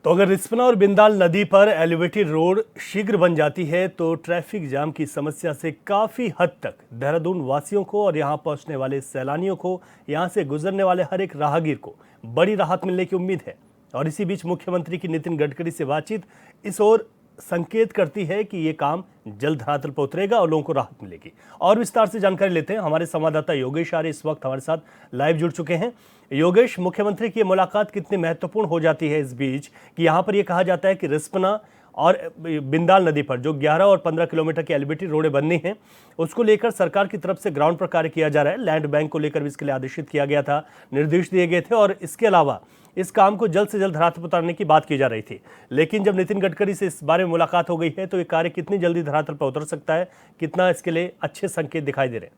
तो अगर रिस्पना और बिंदाल नदी पर एलिवेटेड रोड शीघ्र बन जाती है तो ट्रैफिक जाम की समस्या से काफ़ी हद तक देहरादून वासियों को और यहां पहुंचने वाले सैलानियों को, यहां से गुजरने वाले हर एक राहगीर को बड़ी राहत मिलने की उम्मीद है। और इसी बीच मुख्यमंत्री की नितिन गडकरी से बातचीत इस ओर संकेत करती है कि ये काम जल्द धरातल पर उतरेगा और लोगों को राहत मिलेगी। और विस्तार से जानकारी लेते हैं, हमारे संवाददाता योगेश आर्य इस वक्त हमारे साथ लाइव जुड़ चुके हैं। योगेश, मुख्यमंत्री की मुलाकात कितनी महत्वपूर्ण हो जाती है इस बीच कि यहाँ पर यह कहा जाता है कि रिस्पना और बिंदाल नदी पर जो 11 और 15 किलोमीटर की एलिवेटेड रोडें बननी हैं, उसको लेकर सरकार की तरफ से ग्राउंड पर कार्य किया जा रहा है। लैंड बैंक को लेकर भी इसके लिए आदेशित किया गया था, निर्देश दिए गए थे और इसके अलावा इस काम को जल्द से जल्द धरातल पर उतारने की बात की जा रही थी। लेकिन जब नितिन गडकरी से इस बारे में मुलाकात हो गई है तो ये कार्य कितनी जल्दी धरातल पर उतर सकता है, कितना इसके लिए अच्छे संकेत दिखाई दे रहे हैं?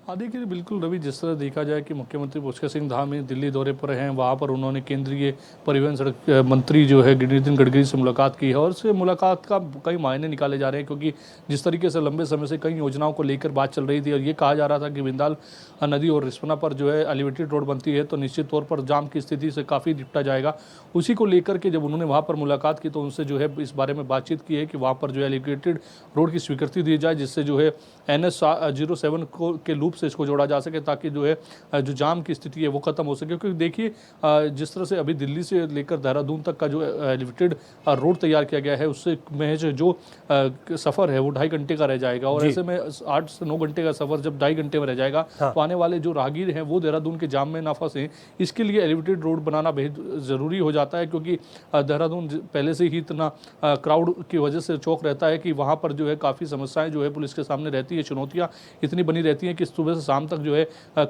हाँ देखिए, बिल्कुल रवि, जिस तरह देखा जाए कि मुख्यमंत्री पुष्कर सिंह धामी दिल्ली दौरे पर हैं, वहाँ पर उन्होंने केंद्रीय परिवहन सड़क मंत्री जो है नितिन गडकरी से मुलाकात की है और उससे मुलाकात का कई मायने निकाले जा रहे हैं, क्योंकि जिस तरीके से लंबे समय से कई योजनाओं को लेकर बात चल रही थी और ये कहा जा रहा था कि बिंदाल नदी और रिस्पना पर जो है एलिवेटेड रोड बनती है तो निश्चित तौर पर जाम की स्थिति से काफ़ी निपटा जाएगा। उसी को लेकर के जब उन्होंने वहाँ पर मुलाकात की तो उनसे जो है इस बारे में बातचीत की है कि वहाँ पर जो है एलिवेटेड रोड की स्वीकृति दी जाए, जिससे जो है NH-07 के लूप से इसको जोड़ा जा सके, ताकि जो है जो जाम की स्थिति है वो खत्म हो सके। क्योंकि देखिए, जिस तरह से अभी दिल्ली से लेकर देहरादून तक का जो एलिवेटेड रोड तैयार किया गया है, उससे महज जो सफ़र है वो 2.5 घंटे का रह जाएगा और ऐसे में 8 से 9 घंटे का सफ़र जब 2.5 घंटे में रह जाएगा तो आने वाले जो राहगीर हैं वो देहरादून के जाम में ना फंसे, इसके लिए एलिवेटेड रोड बनाना बेहद ज़रूरी हो जाता है। क्योंकि देहरादून पहले से ही इतना क्राउड की वजह से चौक रहता है कि वहाँ पर जो है काफ़ी समस्याएं जो है पुलिस के सामने रहती है, चुनौतियाँ इतनी बनी रहती हैं कि सुबह से शाम तक जो है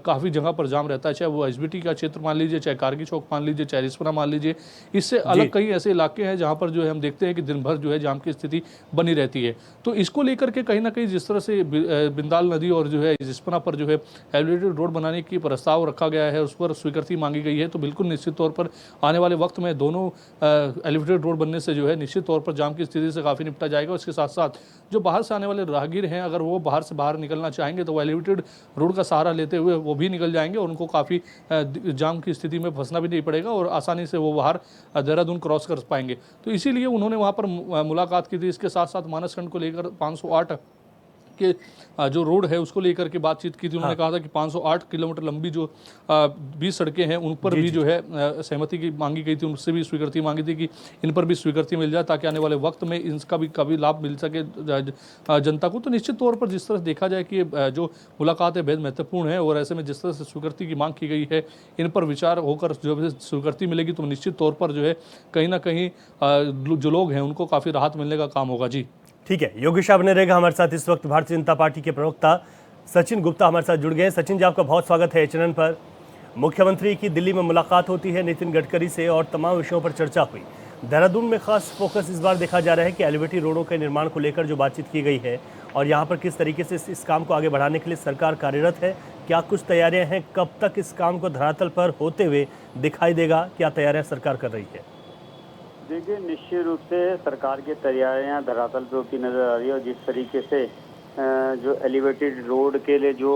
काफ़ी जगह पर जाम रहता है, चाहे वो SBT का क्षेत्र मान लीजिए, चाहे कारगी चौक मान लीजिए, चाहे रिस्पना मान लीजिए। इससे अलग कई ऐसे इलाके हैं जहाँ पर जो है हम देखते हैं कि दिन भर जो है जाम की स्थिति बनी रहती है। तो इसको लेकर के कहीं ना कहीं जिस तरह से बिंदाल नदी और जो है रिस्पना पर जो है एलिवेटेड रोड बनाने की प्रस्ताव रखा गया है, उस पर स्वीकृति मांगी गई है, तो बिल्कुल निश्चित तौर पर आने वाले वक्त में दोनों एलिवेटेड रोड बनने से जो है निश्चित तौर पर जाम की स्थिति से काफ़ी निपटा जाएगा। इसके साथ साथ जो बाहर से आने वाले राहगीर हैं, अगर वो बाहर निकलना चाहेंगे तो वो एलिवेटेड रोड का सहारा लेते हुए वो भी निकल जाएंगे और उनको काफ़ी जाम की स्थिति में फंसना भी नहीं पड़ेगा और आसानी से वो बाहर देहरादून क्रॉस कर पाएंगे। तो इसीलिए उन्होंने वहाँ पर मुलाकात की थी। इसके साथ साथ मानसखंड को लेकर 508 के जो रोड है उसको लेकर के बातचीत की थी। उन्होंने कहा था कि 508 किलोमीटर लंबी जो 20 सड़कें हैं उन पर भी जो है सहमति की मांगी गई थी, उनसे भी स्वीकृति मांगी थी कि इन पर भी स्वीकृति मिल जाए ताकि आने वाले वक्त में इसका भी कभी लाभ मिल सके जनता को। तो निश्चित तौर पर जिस तरह देखा जाए कि जो मुलाकात है बेहद महत्वपूर्ण है और ऐसे में जिस तरह से स्वीकृति की मांग की गई है, इन पर विचार होकर जो स्वीकृति मिलेगी तो निश्चित तौर पर जो है कहीं ना कहीं जो लोग हैं उनको काफ़ी राहत मिलने का काम होगा। जी ठीक है, योगेश बने रहेगा हमारे साथ। इस वक्त भारतीय जनता पार्टी के प्रवक्ता सचिन गुप्ता हमारे साथ जुड़ गए हैं। सचिन जी, आपका बहुत स्वागत है चैनल पर। मुख्यमंत्री की दिल्ली में मुलाकात होती है नितिन गडकरी से और तमाम विषयों पर चर्चा हुई। देहरादून में खास फोकस इस बार देखा जा रहा है कि एलिवेटेड रोडों के निर्माण को लेकर जो बातचीत की गई है और यहाँ पर किस तरीके से इस काम को आगे बढ़ाने के लिए सरकार कार्यरत है, क्या कुछ तैयारियाँ हैं, कब तक इस काम को धरातल पर होते हुए दिखाई देगा, क्या तैयारियाँ सरकार कर रही है? देखिए, निश्चित रूप से सरकार की तैयारियां धरातल पे होती नजर आ रही है और जिस तरीके से जो एलिवेटेड रोड के लिए जो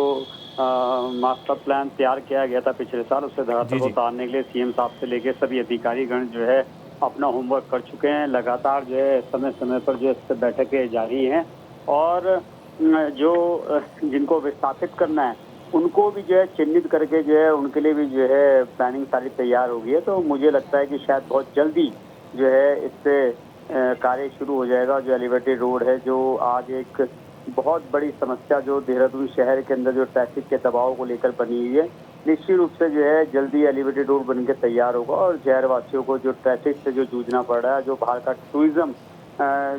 मास्टर प्लान तैयार किया गया था पिछले साल, उससे धरातल को उतारने के लिए CM साहब से लेके सभी अधिकारीगण जो है अपना होमवर्क कर चुके हैं। लगातार जो है समय समय पर जो है बैठकें जारी हैं और जो जिनको विस्थापित करना है उनको भी जो है चिन्हित करके जो है उनके लिए भी जो है प्लानिंग सारी तैयार हो गई है। तो मुझे लगता है कि शायद बहुत जल्दी जो है इससे कार्य शुरू हो जाएगा। जो एलिवेटेड रोड है, जो आज एक बहुत बड़ी समस्या जो देहरादून शहर के अंदर जो ट्रैफिक के दबाव को लेकर बनी हुई है, निश्चित रूप से जो है जल्दी एलिवेटेड रोड बनकर तैयार होगा और शहर वासियों को जो ट्रैफिक से जो जूझना पड़ रहा है, जो बाहर का टूरिज्म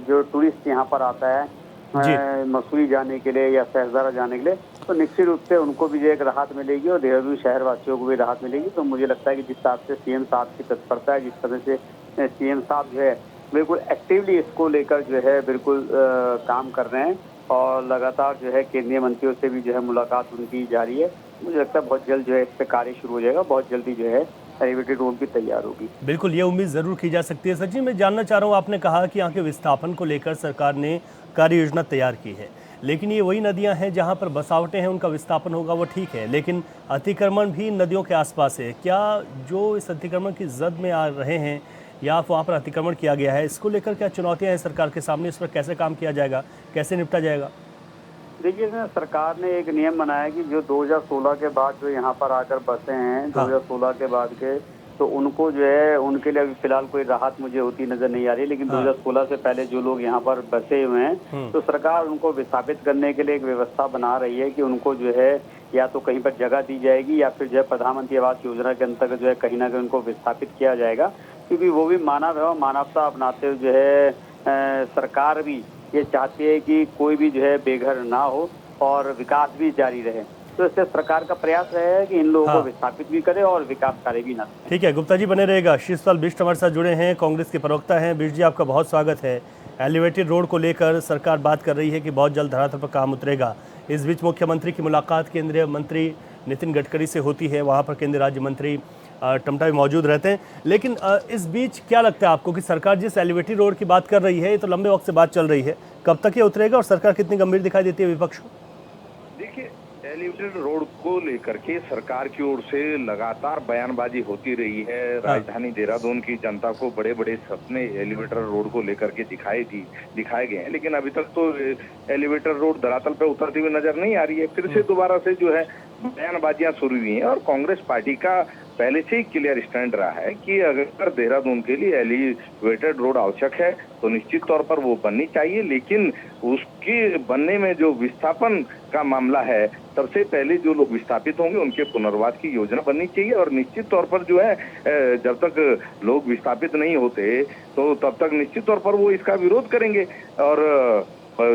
जो टूरिस्ट यहाँ पर आता है मसूरी जाने के लिए या सहजारा जाने के लिए, तो निश्चित रूप से उनको भी जो एक राहत मिलेगी और देहरादून शहर वासियों को भी राहत मिलेगी। तो मुझे लगता है कि जिस हिसाब से CM साहब की तत्परता है, जिस तरह से CM साहब जो है बिल्कुल एक्टिवली इसको लेकर जो है बिल्कुल काम कर रहे हैं और लगातार जो है केंद्रीय मंत्रियों से भी जो है मुलाकात उनकी जारी है। मुझे लगता है बहुत जल्द जो है इस पर कार्य शुरू हो जाएगा, बहुत जल्दी जो है एलिवेटेड रोड भी तैयार होगी। बिल्कुल, ये उम्मीद जरूर की जा सकती है। सचिन, मैं जानना चाह रहा हूँ, आपने कहा कि यहाँ के विस्थापन को लेकर सरकार ने कार्य योजना तैयार की है, लेकिन ये वही नदियां हैं जहां पर बसावटें हैं, उनका विस्थापन होगा वो ठीक है, लेकिन अतिक्रमण भी नदियों के आसपास है। क्या जो इस अतिक्रमण की जद में आ रहे हैं या वहाँ पर अतिक्रमण किया गया है, इसको लेकर क्या चुनौतियाँ हैं सरकार के सामने, इस पर कैसे काम किया जाएगा, कैसे निपटा जाएगा? देखिए इसमें सरकार ने एक नियम बनाया कि जो 2016 के बाद जो यहाँ पर आकर बसे हैं, 2016 के बाद के, तो उनको जो है उनके लिए अभी फिलहाल कोई राहत मुझे होती नजर नहीं आ रही, लेकिन 2016 से पहले जो लोग यहाँ पर बसे हुए हैं तो सरकार उनको विस्थापित करने के लिए एक व्यवस्था बना रही है कि उनको जो है या तो कहीं पर जगह दी जाएगी या फिर जो है प्रधानमंत्री आवास योजना के अंतर्गत जो है कहीं ना कहीं उनको विस्थापित किया जाएगा, क्योंकि वो भी मानव है और मानवता अपनाते हुए जो है सरकार भी ये चाहती है कि कोई भी जो है बेघर ना हो और विकास भी जारी रहे। तो इससे सरकार का प्रयास है कि इन लोगों को विस्थापित भी करे और विकास कार्य भी ना। ठीक है, गुप्ता जी बने रहेगा। शिवपाल बिष्ट हमारे साथ जुड़े हैं, कांग्रेस के प्रवक्ता हैं। बिष्ट जी, आपका बहुत स्वागत है। एलिवेटेड रोड को लेकर सरकार बात कर रही है कि बहुत जल्द धरातल पर काम उतरेगा। इस बीच मुख्यमंत्री की मुलाकात केंद्रीय मंत्री नितिन गडकरी से होती है, वहाँ पर केंद्रीय राज्य मंत्री टमटा भी मौजूद रहते हैं। लेकिन इस बीच क्या लगता है आपको कि सरकार जिस एलिवेटेड रोड की बात कर रही है, ये तो लंबे वक्त से बात चल रही है, कब तक ये उतरेगा और सरकार कितनी गंभीर दिखाई देती है विपक्ष को? देखिए, एलिवेटेड रोड को लेकर के सरकार की ओर से लगातार बयानबाजी होती रही है। राजधानी देहरादून की जनता को बड़े बड़े सपने एलिवेटेड रोड को लेकर के दिखाए गए हैं, लेकिन अभी तक तो एलिवेटेड रोड धरातल पे उतरती हुई नजर नहीं आ रही है। फिर से दोबारा से जो है बयानबाजियां शुरू हुई हैं और कांग्रेस पार्टी का पहले से ही क्लियर स्टैंड रहा है कि अगर देहरादून के लिए एलिवेटेड रोड आवश्यक है तो निश्चित तौर पर वो बननी चाहिए, लेकिन उसके बनने में जो विस्थापन का मामला है, सबसे पहले जो लोग विस्थापित होंगे उनके पुनर्वास की योजना बननी चाहिए। और निश्चित तौर पर जो है जब तक लोग विस्थापित नहीं होते तो तब तक निश्चित तौर पर वो इसका विरोध करेंगे और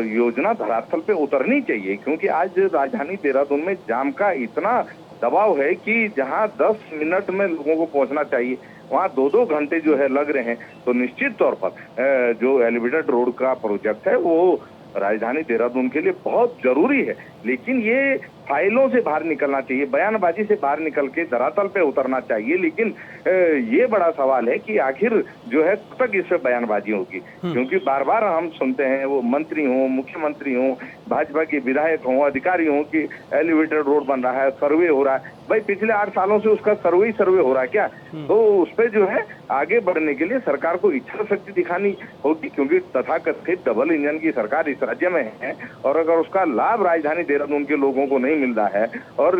योजना धरातल पे उतरनी चाहिए, क्योंकि आज राजधानी देहरादून में जाम का इतना दबाव है कि जहां 10 मिनट में लोगों को पहुंचना चाहिए वहां 2-2 घंटे जो है लग रहे हैं। तो निश्चित तौर पर जो एलिवेटेड रोड का प्रोजेक्ट है वो राजधानी देहरादून के लिए बहुत जरूरी है, लेकिन ये फाइलों से बाहर निकलना चाहिए, बयानबाजी से बाहर निकल के धरातल पे उतरना चाहिए। लेकिन ये बड़ा सवाल है कि आखिर जो है कब तक इस पे बयानबाजी होगी, क्योंकि बार बार हम सुनते हैं वो मंत्री हो, मुख्यमंत्री हो, भाजपा के विधायक हो, अधिकारी हो कि एलिवेटेड रोड बन रहा है, सर्वे हो रहा है। भाई पिछले 8 सालों से उसका सर्वे हो रहा है क्या? तो उस पे जो है आगे बढ़ने के लिए सरकार को इच्छा शक्ति दिखानी होगी, क्योंकि तथाकथित डबल इंजन की सरकार इस राज्य में है और अगर उसका लाभ राजधानी देहरादून के लोगों को नहीं मिल रहा है और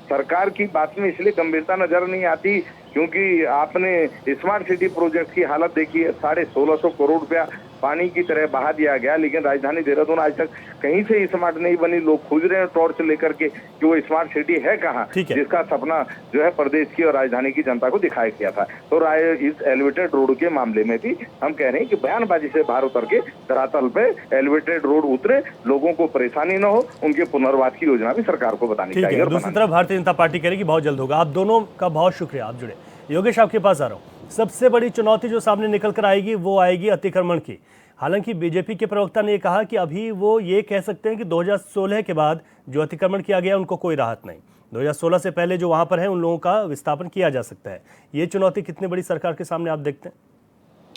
सरकार की बात में इसलिए गंभीरता नजर नहीं आती क्योंकि आपने स्मार्ट सिटी प्रोजेक्ट की हालत देखी है। 1650 करोड़ रुपया पानी की तरह बहा दिया गया, लेकिन राजधानी देहरादून आज तक कहीं से स्मार्ट नहीं बनी। लोग खोज रहे हैं टॉर्च लेकर के कि वो स्मार्ट सिटी है कहाँ, जिसका सपना जो है प्रदेश की और राजधानी की जनता को दिखाया गया था। तो इस एलिवेटेड रोड के मामले में भी हम कह रहे हैं कि बयानबाजी से बाहर उतर के धरातल पे एलिवेटेड रोड उतरे, लोगों को परेशानी न हो, उनके पुनर्वास की योजना भी सरकार को बतानी चाहिए। दूसरी तरफ भारतीय जनता पार्टी कह रही बहुत जल्द होगा। आप दोनों का बहुत शुक्रिया, आप जुड़े। योगेश, आपके पास आ रहा हूँ। सबसे बड़ी चुनौती जो सामने निकल कर आएगी वो आएगी अतिक्रमण की। हालांकि बीजेपी के प्रवक्ता ने कहा कि अभी वो ये कह सकते हैं कि 2016 के बाद जो अतिक्रमण किया गया उनको कोई राहत नहीं, 2016 से पहले जो वहां पर है उन लोगों का विस्थापन किया जा सकता है। ये चुनौती कितनी बड़ी सरकार के सामने आप देखते हैं?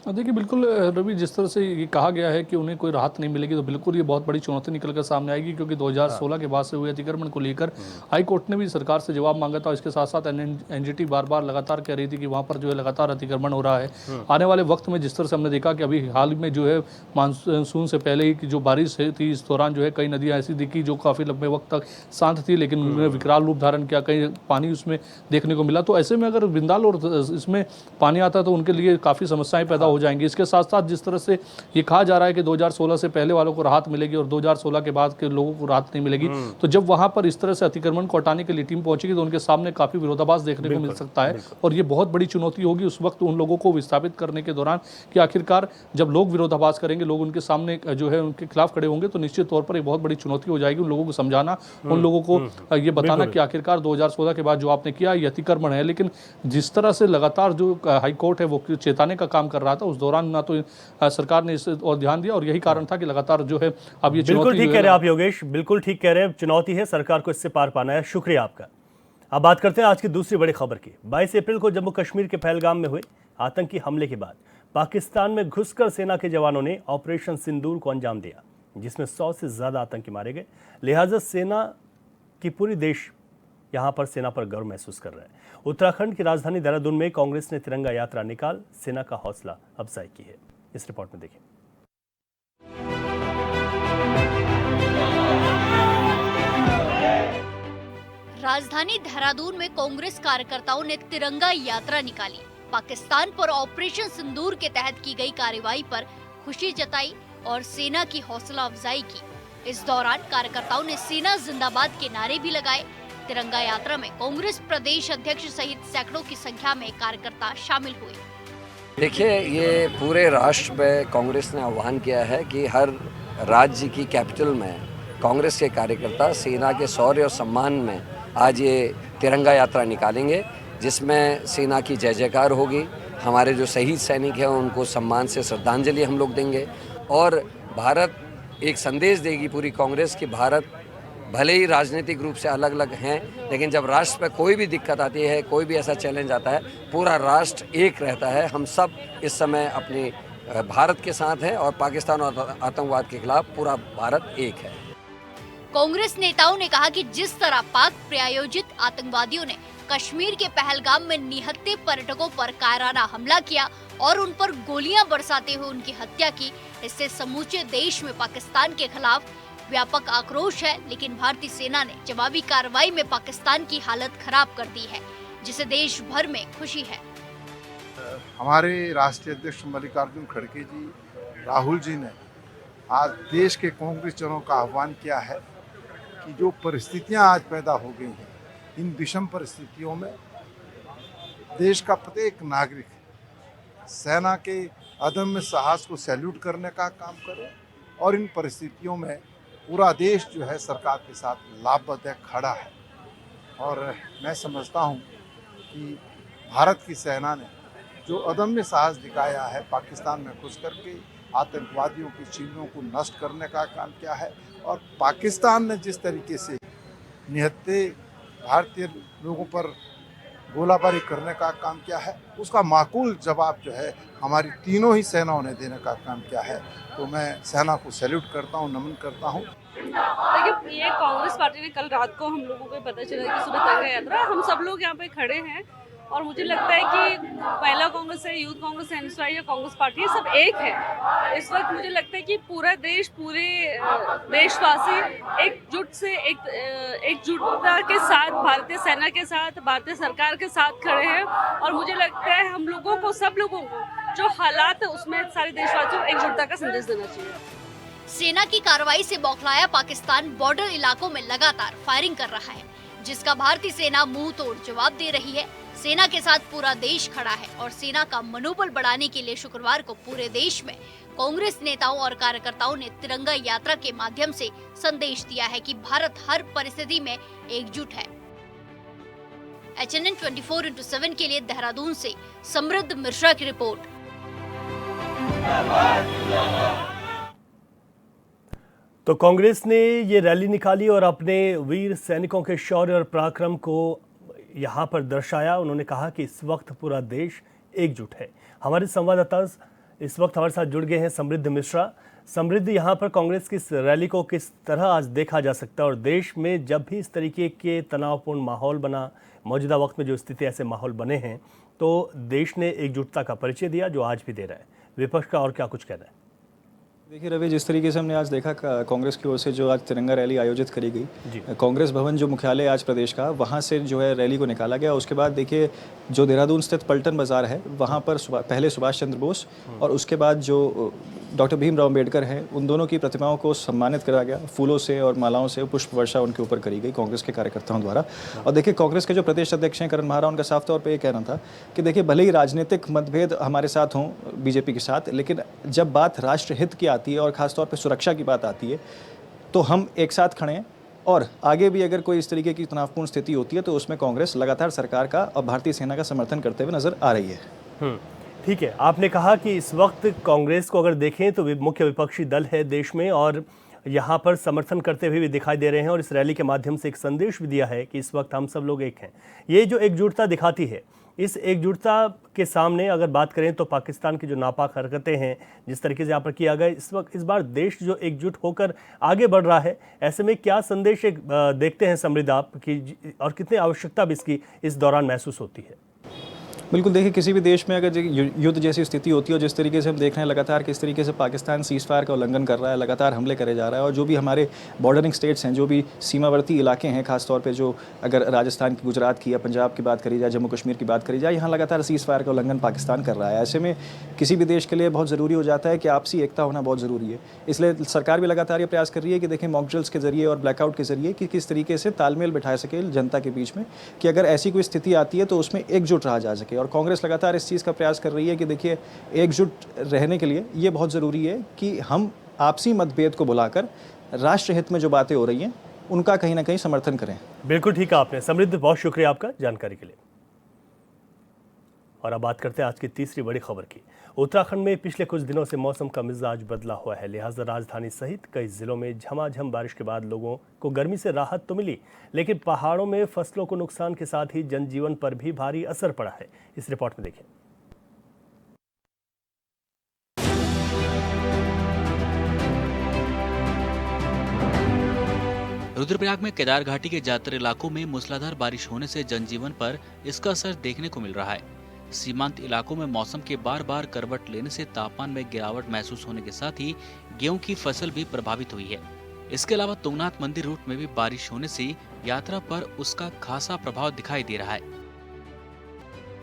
देखिए बिल्कुल रवि, जिस तरह से ये कहा गया है कि उन्हें कोई राहत नहीं मिलेगी, तो बिल्कुल ये बहुत बड़ी चुनौती निकलकर सामने आएगी, क्योंकि 2016 के बाद से हुए अतिक्रमण को लेकर हाई कोर्ट ने भी सरकार से जवाब मांगा था। इसके साथ साथ एनजीटी बार बार लगातार कह रही थी कि वहाँ पर जो है लगातार अतिक्रमण हो रहा है। आने वाले वक्त में जिस तरह से हमने देखा कि अभी हाल में जो है मानसून से पहले ही की जो बारिश थी, इस दौरान जो है कई नदियाँ ऐसी दिखी जो काफ़ी लंबे वक्त तक शांत थी, लेकिन उन्होंने विकराल रूप धारण किया, कहीं पानी उसमें देखने को मिला। तो ऐसे में अगर बिंदाल और इसमें पानी आता है तो उनके लिए काफ़ी समस्याएं पैदा हो जाएंगी। इसके साथ साथ जिस तरह से ये कहा जा रहा है कि 2016 से पहले वालों को राहत मिलेगी और 2016 के बाद के लोगों को राहत नहीं मिलेगी, तो जब वहां पर इस तरह से अतिक्रमण को हटाने के लिए टीम पहुंचेगी तो उनके सामने काफी विरोधाभास देखने को मिल सकता है। और ये बहुत बड़ी चुनौती होगी उस वक्त उन लोगों को विस्थापित करने के दौरान कि आखिरकार जब लोग विरोधाभास करेंगे, लोग उनके सामने जो है उनके खिलाफ खड़े होंगे, तो निश्चित तौर पर एक बहुत बड़ी चुनौती हो जाएगी उन लोगों को समझाना, उन लोगों को ये बताना कि आखिरकार 2016 के बाद जो आपने किया ये अतिक्रमण है। लेकिन जिस तरह से लगातार जो हाईकोर्ट है वो चेताने का काम कर रहा था, उस दौरान ना तो सरकार ने इस और ध्यान दिया और यही कारण था कि लगातार जो है अब ये बिल्कुल ठीक कह रहे हैं आप योगेश, बिल्कुल ठीक कह रहे हैं। चुनौती है, सरकार को इससे पार पाना है। शुक्रिया आपका। अब बात करते हैं आज की दूसरी बड़ी खबर की। 22 अप्रैल को जम्मू कश्मीर के पहलगाम में हुए आतंकी हमले के बाद पाकिस्तान में घुसकर सेना के जवानों ने ऑपरेशन सिंदूर को अंजाम दिया, जिसमें 100 से ज्यादा आतंकी मारे गए। लिहाजा सेना की पूरी देश यहाँ पर सेना पर गर्व महसूस कर रहे हैं। उत्तराखंड की राजधानी देहरादून में कांग्रेस ने तिरंगा यात्रा निकाल सेना का हौसला अफजाई की है। इस रिपोर्ट में देखें। राजधानी देहरादून में कांग्रेस कार्यकर्ताओं ने तिरंगा यात्रा निकाली। पाकिस्तान पर ऑपरेशन सिंदूर के तहत की गई कार्रवाई पर खुशी जताई और सेना की हौसला अफजाई की। इस दौरान कार्यकर्ताओं ने सेना जिंदाबाद के नारे भी लगाए। तिरंगा यात्रा में कांग्रेस प्रदेश अध्यक्ष सहित सैकड़ों की संख्या में कार्यकर्ता शामिल हुए। देखिए, ये पूरे राष्ट्र में कांग्रेस ने आह्वान किया है कि हर राज्य की कैपिटल में कांग्रेस के कार्यकर्ता सेना के शौर्य और सम्मान में आज ये तिरंगा यात्रा निकालेंगे, जिसमें सेना की जय जयकार होगी। हमारे जो शहीद सैनिक हैं उनको सम्मान से श्रद्धांजलि हम लोग देंगे और भारत एक संदेश देगी पूरी कांग्रेस कि भारत भले ही राजनीतिक रूप से अलग अलग हैं, लेकिन जब राष्ट्र पर कोई भी दिक्कत आती है, कोई भी ऐसा चैलेंज आता है, पूरा राष्ट्र एक रहता है। हम सब इस समय अपने भारत के साथ हैं और पाकिस्तान और आतंकवाद के खिलाफ पूरा भारत एक है। कांग्रेस नेताओं ने कहा कि जिस तरह पाक प्रायोजित आतंकवादियों ने कश्मीर के पहलगाम में निहत्थे पर्यटकों पर कायराना हमला किया और उन पर गोलियां बरसाते हुए उनकी हत्या की, इससे समूचे देश में पाकिस्तान के खिलाफ व्यापक आक्रोश है। लेकिन भारतीय सेना ने जवाबी कार्रवाई में पाकिस्तान की हालत खराब कर दी है, जिसे देश भर में खुशी है। हमारे राष्ट्रीय अध्यक्ष मल्लिकार्जुन खड़गे जी, राहुल जी ने आज देश के कांग्रेस जनों का आह्वान किया है कि जो परिस्थितियां आज पैदा हो गई हैं, इन विषम परिस्थितियों में देश का प्रत्येक नागरिक सेना के अदम्य साहस को सैल्यूट करने का काम करे और इन परिस्थितियों में पूरा देश जो है सरकार के साथ लाभबद्ध है, खड़ा है। और मैं समझता हूँ कि भारत की सेना ने जो अदम्य साहस दिखाया है, पाकिस्तान में घुस करके आतंकवादियों की शिविरों को नष्ट करने का काम किया है और पाकिस्तान ने जिस तरीके से निहत्थे भारतीय लोगों पर गोलाबारी करने का काम किया है, उसका माकूल जवाब जो है हमारी तीनों ही सेनाओं ने देने का काम किया है। तो मैं सेना को सैल्यूट करता हूँ, नमन करता हूँ। देखिए, ये कांग्रेस पार्टी ने कल रात को हम लोगों को पता चला कि सुबह तिरंगा यात्रा, हम सब लोग यहाँ पे खड़े हैं और मुझे लगता है कि महिला कांग्रेस है, यूथ कांग्रेस है, एनएसयूआई या कांग्रेस पार्टी सब एक है। इस वक्त मुझे लगता है कि पूरा देश, पूरे देशवासी एकजुट से एकजुटता के साथ भारतीय सेना के साथ, भारतीय सरकार के साथ खड़े हैं और मुझे लगता है हम लोगों को, सब लोगों को जो हालात है उसमें सारे देशवासियों को एकजुटता का संदेश देना चाहिए। सेना की कार्रवाई से बौखलाया पाकिस्तान बॉर्डर इलाकों में लगातार फायरिंग कर रहा है, जिसका भारतीय सेना मुंह तोड़ जवाब दे रही है। सेना के साथ पूरा देश खड़ा है और सेना का मनोबल बढ़ाने के लिए शुक्रवार को पूरे देश में कांग्रेस नेताओं और कार्यकर्ताओं ने तिरंगा यात्रा के माध्यम से संदेश दिया है कि भारत हर परिस्थिति में एकजुट है। HNN 24/7 के लिए देहरादून से समृद्ध मिश्रा की रिपोर्ट। तो कांग्रेस ने ये रैली निकाली और अपने वीर सैनिकों के शौर्य और पराक्रम को यहाँ पर दर्शाया। उन्होंने कहा कि इस वक्त पूरा देश एकजुट है। हमारे संवाददाता इस वक्त हमारे साथ जुड़ गए हैं समृद्ध मिश्रा। समृद्ध, यहाँ पर कांग्रेस की इस रैली को किस तरह आज देखा जा सकता है और देश में जब भी इस तरीके के तनावपूर्ण माहौल बना, मौजूदा वक्त में जो स्थिति ऐसे माहौल बने हैं, तो देश ने एकजुटता का परिचय दिया जो आज भी दे रहा है। विपक्ष का और क्या कुछ कहना है? देखिए रवि, जिस तरीके से हमने आज देखा कांग्रेस की ओर से जो आज तिरंगा रैली आयोजित करी गई, कांग्रेस भवन जो मुख्यालय आज प्रदेश का, वहाँ से जो है रैली को निकाला गया। उसके बाद देखिए जो देहरादून स्थित पलटन बाजार है, वहाँ पर पहले सुभाष चंद्र बोस और उसके बाद जो डॉक्टर भीमराव अम्बेडकर हैं, उन दोनों की प्रतिमाओं को सम्मानित करा गया। फूलों से और मालाओं से पुष्प वर्षा उनके ऊपर करी गई कांग्रेस के कार्यकर्ताओं द्वारा। और देखिए कांग्रेस के जो प्रदेश अध्यक्ष हैं करण महारा, उनका साफ तौर पे ये कहना था कि देखिए भले ही राजनीतिक मतभेद हमारे साथ हों बीजेपी के साथ, लेकिन जब बात राष्ट्र हित की आती है और खासतौर पर सुरक्षा की बात आती है तो हम एक साथ खड़े हैं और आगे भी अगर कोई इस तरीके की तनावपूर्ण स्थिति होती है तो उसमें कांग्रेस लगातार सरकार का और भारतीय सेना का समर्थन करते हुए नजर आ रही है। ठीक है, आपने कहा कि इस वक्त कांग्रेस को अगर देखें तो मुख्य विपक्षी दल है देश में और यहाँ पर समर्थन करते हुए भी दिखाई दे रहे हैं और इस रैली के माध्यम से एक संदेश भी दिया है कि इस वक्त हम सब लोग एक हैं। ये जो एकजुटता दिखाती है, इस एकजुटता के सामने अगर बात करें तो पाकिस्तान की जो नापाक हरकतें हैं जिस तरीके से यहाँ पर किया गया, इस बार देश जो एकजुट होकर आगे बढ़ रहा है, ऐसे में क्या संदेश देखते हैं समृद्ध आप की, और कितनी आवश्यकता भी इसकी इस दौरान महसूस होती है? बिल्कुल, देखिए किसी भी देश में अगर युद्ध जैसी स्थिति होती है और जिस तरीके से हम देख रहे हैं लगातार किस तरीके से पाकिस्तान सीज़ फायर का उल्लंघन कर रहा है, लगातार हमले करे जा रहा है, और जो भी हमारे बॉर्डरिंग स्टेट्स हैं, जो भी सीमावर्ती इलाके हैं, खासतौर पे जो अगर राजस्थान की, गुजरात की या पंजाब की बात करी जाए, जम्मू कश्मीर की बात करी जाए, यहाँ लगातार सीज़ फायर का उल्लंघन पाकिस्तान कर रहा है। ऐसे में किसी भी देश के लिए बहुत ज़रूरी हो जाता है कि आपसी एकता होना बहुत ज़रूरी है। इसलिए सरकार भी लगातार ये प्रयास कर रही है कि देखें मॉक ड्रिल्स के ज़रिए और ब्लैकआउट के ज़रिए कि किस तरीके से तालमेल बिठा सके जनता के बीच में, कि अगर ऐसी कोई स्थिति आती है तो उसमें एकजुट रहा जा सके। और कांग्रेस लगातार इस चीज़ का प्रयास कर रही है कि देखिए एकजुट रहने के लिए ये बहुत ज़रूरी है कि हम आपसी मतभेद को बुलाकर राष्ट्र हित में जो बातें हो रही हैं उनका कहीं ना कहीं समर्थन करें। बिल्कुल ठीक है आपने समृद्ध, बहुत शुक्रिया आपका जानकारी के लिए। और अब बात करते हैं आज की तीसरी बड़ी खबर की। उत्तराखंड में पिछले कुछ दिनों से मौसम का मिजाज बदला हुआ है, लिहाजा राजधानी सहित कई जिलों में झमाझम बारिश के बाद लोगों को गर्मी से राहत तो मिली, लेकिन पहाड़ों में फसलों को नुकसान के साथ ही जनजीवन पर भी भारी असर पड़ा है। इस रिपोर्ट में देखें। रुद्रप्रयाग में केदार घाटी के ज्यादातर इलाकों में मूसलाधार बारिश होने से जनजीवन पर इसका असर देखने को मिल रहा है। सीमांत इलाकों में मौसम के बार बार करवट लेने से तापमान में गिरावट महसूस होने के साथ ही गेहूं की फसल भी प्रभावित हुई है। इसके अलावा तुंगनाथ मंदिर रूट में भी बारिश होने से यात्रा पर उसका खासा प्रभाव दिखाई दे रहा है।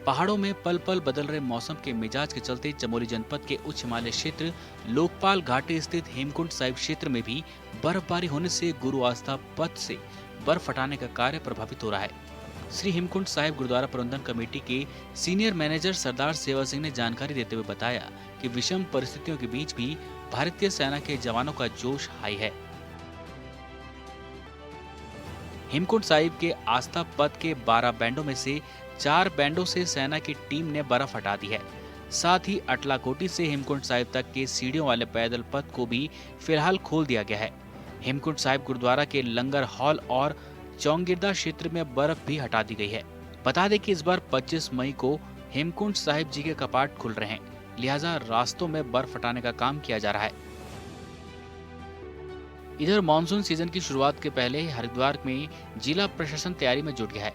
पहाड़ों में पल पल बदल रहे मौसम के मिजाज के चलते चमोली जनपद के उच्च हिमालय क्षेत्र लोकपाल घाटी स्थित हेमकुंड साहिब क्षेत्र में भी बर्फबारी होने से गुरु आस्था पथ से बर्फ हटाने का कार्य प्रभावित हो रहा है। श्री हेमकुंड साहिब गुरुद्वारा प्रबंधन कमेटी के सीनियर मैनेजर सरदार सेवा सिंह ने जानकारी देते हुए बताया कि विषम परिस्थितियों के बीच भी भारतीय सेना के जवानों का जोश हाई है। हेमकुंड साहिब के आस्था पथ के 12 बैंडों में से 4 बैंडों से सेना की टीम ने बर्फ हटा दी है। साथ ही अटलाकोटी से हेमकुंड साहिब तक के सीढ़ियों वाले पैदल पथ को भी फिलहाल खोल दिया गया है। हेमकुंड साहिब गुरुद्वारा के लंगर हॉल और चौंगिरदा क्षेत्र में बर्फ भी हटा दी गई है। बता दें कि इस बार 25 मई को हेमकुंड साहिब जी के कपाट खुल रहे हैं, लिहाजा रास्तों में बर्फ हटाने का काम किया जा रहा है। इधर मानसून सीजन की शुरुआत के पहले हरिद्वार में जिला प्रशासन तैयारी में जुट गया है।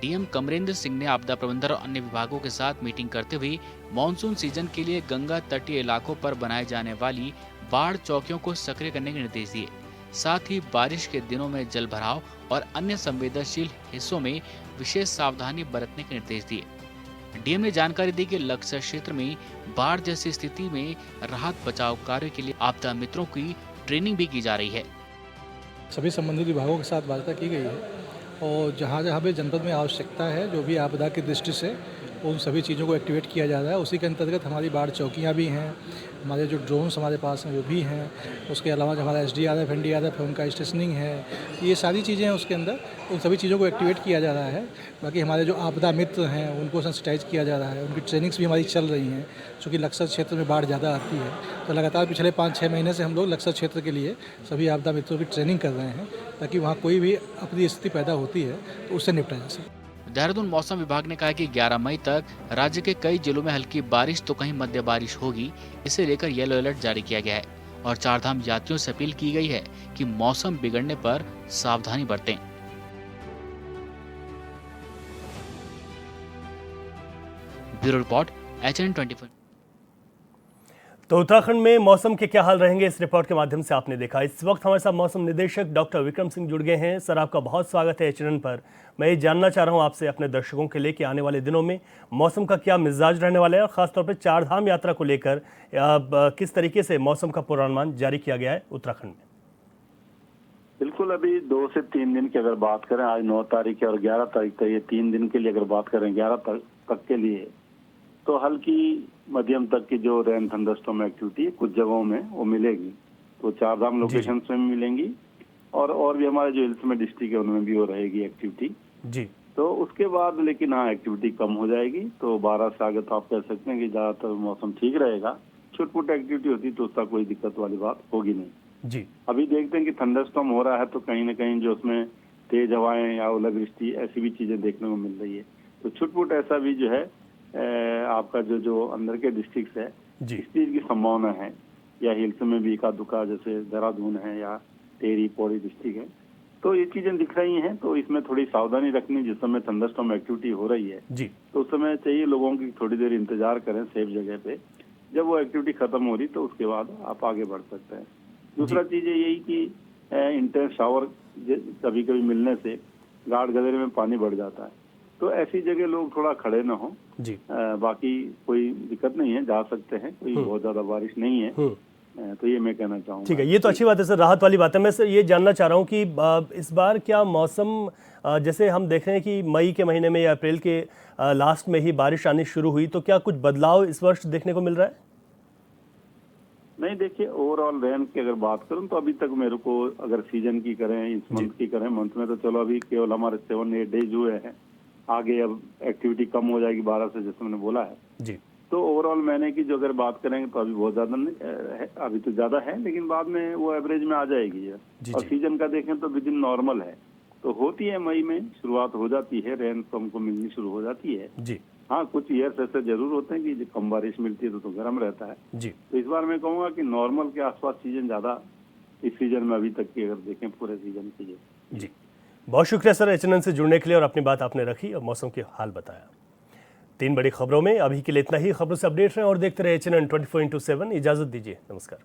डीएम कमरेंद्र सिंह ने आपदा प्रबंधन और अन्य विभागों के साथ मीटिंग करते हुए मानसून सीजन के लिए गंगा तटीय इलाकों पर बनाए जाने वाली बाढ़ चौकियों को सक्रिय करने के निर्देश दिए। साथ ही बारिश के दिनों में जल भराव और अन्य संवेदनशील हिस्सों में विशेष सावधानी बरतने के निर्देश दिए। डीएम ने जानकारी दी कि लक्ष्य क्षेत्र में बाढ़ जैसी स्थिति में राहत बचाव कार्य के लिए आपदा मित्रों की ट्रेनिंग भी की जा रही है। सभी संबंधित विभागों के साथ वार्ता की गई है और जहाँ जहाँ भी जनपद में आवश्यकता है, जो भी आपदा की दृष्टि से उन सभी चीज़ों को एक्टिवेट किया जा रहा है। उसी के अंतर्गत हमारी बाढ़ चौकियाँ भी हैं, हमारे जो ड्रोन्स हमारे पास हैं वो भी हैं, उसके अलावा जो हमारा SDRF NDRF है उनका स्टेशनिंग है, ये सारी चीज़ें हैं उसके अंदर। उन सभी चीज़ों को एक्टिवेट किया जा रहा है। बाकी हमारे जो आपदा मित्र हैं उनको सेंसिटाइज किया जा रहा है, उनकी ट्रेनिंग्स भी हमारी चल रही हैं। चूँकि लक्सर क्षेत्र में बाढ़ ज़्यादा आती है तो लगातार पिछले 5-6 महीने से हम लोग लक्सर क्षेत्र के लिए सभी आपदा मित्रों की ट्रेनिंग कर रहे हैं, ताकि वहाँ कोई भी अपनी स्थिति पैदा होती है तो उससे निपटा जा सके। देहरादून मौसम विभाग ने कहा कि 11 मई तक राज्य के कई जिलों में हल्की बारिश तो कहीं मध्य बारिश होगी। इसे लेकर येलो अलर्ट जारी किया गया है और चारधाम यात्रियों से अपील की गई है कि मौसम बिगड़ने पर सावधानी बरतें। Bureau report HN 24। तो उत्तराखंड में मौसम के क्या हाल रहेंगे, इस रिपोर्ट के माध्यम से आपने देखा। इस वक्त हमारे साथ मौसम निदेशक डॉक्टर विक्रम सिंह जुड़ गए हैं। सर, आपका बहुत स्वागत है HN पर। मैं ये जानना चाह रहा हूँ आपसे अपने दर्शकों के लिए कि आने वाले दिनों में मौसम का क्या मिजाज रहने वाला है और खासतौर पर चारधाम यात्रा को लेकर किस तरीके से मौसम का पूर्वानुमान जारी किया गया है उत्तराखंड में। बिल्कुल, अभी 2 से 3 दिन की अगर बात करें, आज 9 तारीख है और 11 तारीख तक, ये 3 दिन के लिए अगर बात करें 11 तक के लिए, तो हल्की मध्यम तक की जो रेन थंडरस्टॉर्म एक्टिविटी कुछ जगहों में वो मिलेगी। तो चारधाम लोकेशंस में मिलेंगी और भी हमारे जो हिल्स में डिस्ट्रिक्ट है उनमें भी वो रहेगी एक्टिविटी जी। तो उसके बाद लेकिन हाँ एक्टिविटी कम हो जाएगी। तो 12 से आगे तो आप कह सकते हैं कि ज्यादातर मौसम ठीक रहेगा। छोट-मोट एक्टिविटी होती तो उसका कोई दिक्कत वाली बात होगी नहीं जी। अभी देखते हैं कि थंडरस्टॉर्म हो रहा है तो कहीं ना कहीं जो उसमें तेज हवाएं या ओलावृष्टि ऐसी भी चीजें देखने को मिल रही है। तो छुटपुट ऐसा भी जो है आपका जो अंदर के डिस्ट्रिक्ट है जी। इस चीज की संभावना है, या हिल्स में भी एका दुका जैसे देहरादून है या टेरी पौड़ी डिस्ट्रिक्ट है, तो ये चीजें दिख रही हैं। तो इसमें थोड़ी सावधानी रखनी, जिस समय थंडरस्टॉर्म एक्टिविटी हो रही है जी। तो उस समय चाहिए लोगों की थोड़ी देर इंतजार करें सेफ जगह पे। जब वो एक्टिविटी खत्म हो रही तो उसके बाद आप आगे बढ़ सकते हैं। दूसरा चीज है यही कि इंटेंस शावर कभी कभी मिलने से गाढ़ गदेरे में पानी बढ़ जाता है, तो ऐसी जगह लोग थोड़ा खड़े ना हो जी। बाकी कोई दिक्कत नहीं है, जा सकते हैं, कोई बहुत ज्यादा बारिश नहीं है। तो ये मैं कहना चाहूँगा। ठीक है, ये तो अच्छी बात है सर, राहत वाली बात है। मैं सर ये जानना चाह रहा हूँ कि इस बार क्या मौसम, जैसे हम देख रहे हैं कि मई के महीने में या अप्रैल के लास्ट में ही बारिश आनी शुरू हुई, तो क्या कुछ बदलाव इस वर्ष देखने को मिल रहा है? नहीं, देखिए ओवरऑल रेन की अगर बात करूं तो अभी तक मेरे को, अगर सीजन की करें, इस मंथ की करें, मंथ में तो चलो अभी केवल हमारे 7-8 डेज हुए हैं। आगे अब एक्टिविटी कम हो जाएगी 12 से, जैसे मैंने बोला है जी। तो ओवरऑल महीने की जो अगर बात करेंगे तो अभी बहुत ज्यादा नहीं है, अभी तो ज्यादा है, लेकिन बाद में वो एवरेज में आ जाएगी है। और सीजन का देखें तो विद इन नॉर्मल है, तो होती है मई में शुरुआत हो जाती है, रेन तो हमको मिलनी शुरू हो जाती है जी। हाँ, कुछ ईयर्स ऐसे जरूर होते हैं कि जो कम बारिश मिलती है तो गर्म रहता है जी। तो इस बार मैं कहूँगा कि नॉर्मल के आसपास सीजन ज्यादा इस सीजन में अभी तक की अगर देखें पूरे सीजन की जी। बहुत शुक्रिया सर HNN से जुड़ने के लिए, और अपनी बात आपने रखी और मौसम के हाल बताया। 3 बड़ी खबरों में अभी के लिए इतना ही। खबरों से अपडेट रहें और देखते रहे HNN 24/7। इजाजत दीजिए, नमस्कार।